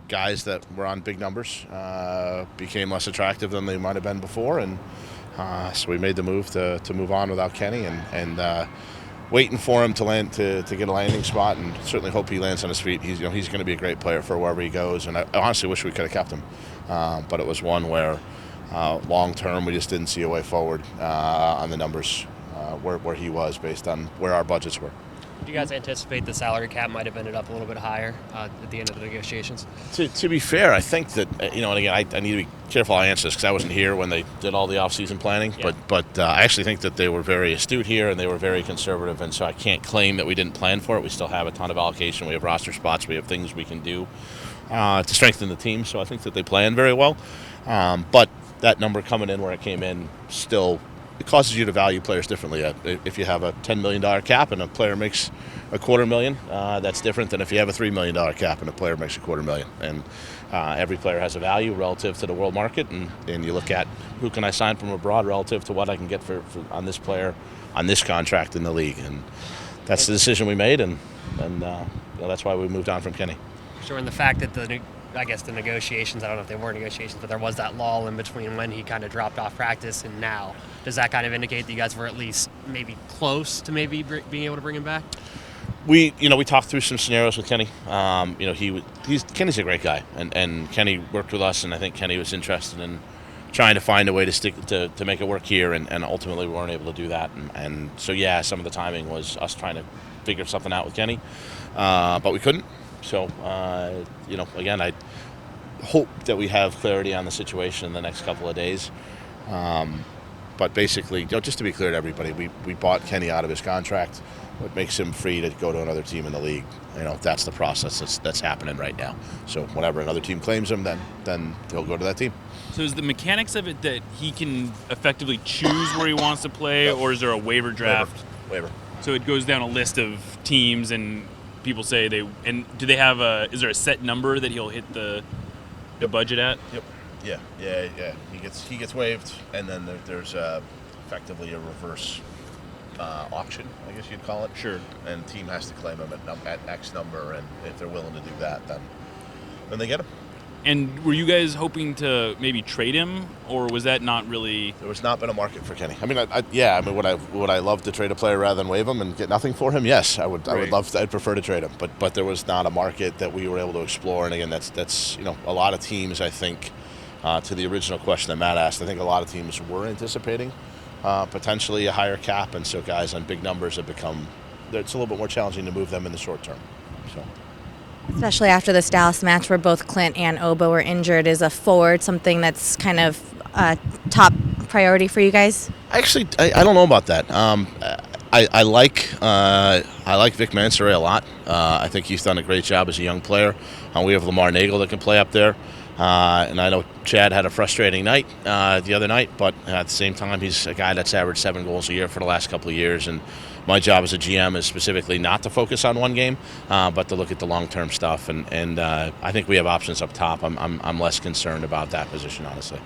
guys that were on big numbers became less attractive than they might have been before, and so we made the move to move on without Kenny, and waiting for him to land to get a landing spot, and certainly hope he lands on his feet. He's going to be a great player for wherever he goes, and I honestly wish we could have kept him, but it was one where long term we just didn't see a way forward on the numbers where he was based on where our budgets were. Do you guys anticipate the salary cap might have ended up a little bit higher at the end of the negotiations? To be fair, I think that, and again, I need to be careful I answer this because I wasn't here when they did all the off-season planning, Yeah. but I actually think that they were very astute here and they were very conservative, and so I can't claim that we didn't plan for it. We still have a ton of allocation. We have roster spots. We have things we can do to strengthen the team, so I think that they planned very well. But that number coming in where it came in still, it causes you to value players differently. If you have a $10 million cap and a player makes $250,000, that's different than if you have a $3 million cap and a player makes $250,000. And every player has a value relative to the world market, and you look at who can I sign from abroad relative to what I can get for on this player on this contract in the league. And that's the decision we made, and that's why we moved on from Kenny. Sure, and the fact that the negotiations, I don't know if they were negotiations, but there was that lull in between when he kind of dropped off practice and now. Does that kind of indicate that you guys were at least maybe close to maybe being able to bring him back? We talked through some scenarios with Kenny. Kenny's a great guy, and Kenny worked with us, and I think Kenny was interested in trying to find a way to make it work here, and ultimately we weren't able to do that. And so, yeah, some of the timing was us trying to figure something out with Kenny, but we couldn't. So, again, I hope that we have clarity on the situation in the next couple of days. But basically, just to be clear to everybody, we bought Kenny out of his contract. What makes him free to go to another team in the league? That's the process that's happening right now. So whenever another team claims him, then he'll go to that team. So is the mechanics of it that he can effectively choose where he wants to play, or is there a waiver draft? Waiver. So it goes down a list of teams, and people say do they have is there a set number that he'll hit the budget at? Yep. Yeah. He gets waived, and then there's effectively a reverse auction, I guess you'd call it. Sure. And the team has to claim him at X number, and if they're willing to do that, then they get him. And were you guys hoping to maybe trade him, or was that not really? There has not been a market for Kenny. I mean, would I love to trade a player rather than waive him and get nothing for him? Yes, I would. Right. I would love. I'd prefer to trade him, but there was not a market that we were able to explore. And again, that's a lot of teams. I think to the original question that Matt asked, I think a lot of teams were anticipating potentially a higher cap, and so guys on big numbers have become. It's a little bit more challenging to move them in the short term. So. Especially after this Dallas match where both Clint and Oba were injured, is a forward something that's kind of a top priority for you guys? Actually, I don't know about that. I like Vic Mansoret a lot. I think he's done a great job as a young player. We have Lamar Nagel that can play up there. And I know Chad had a frustrating night the other night, but at the same time, he's a guy that's averaged 7 goals a year for the last couple of years. And my job as a GM is specifically not to focus on one game, but to look at the long-term stuff. And I think we have options up top. I'm less concerned about that position, honestly.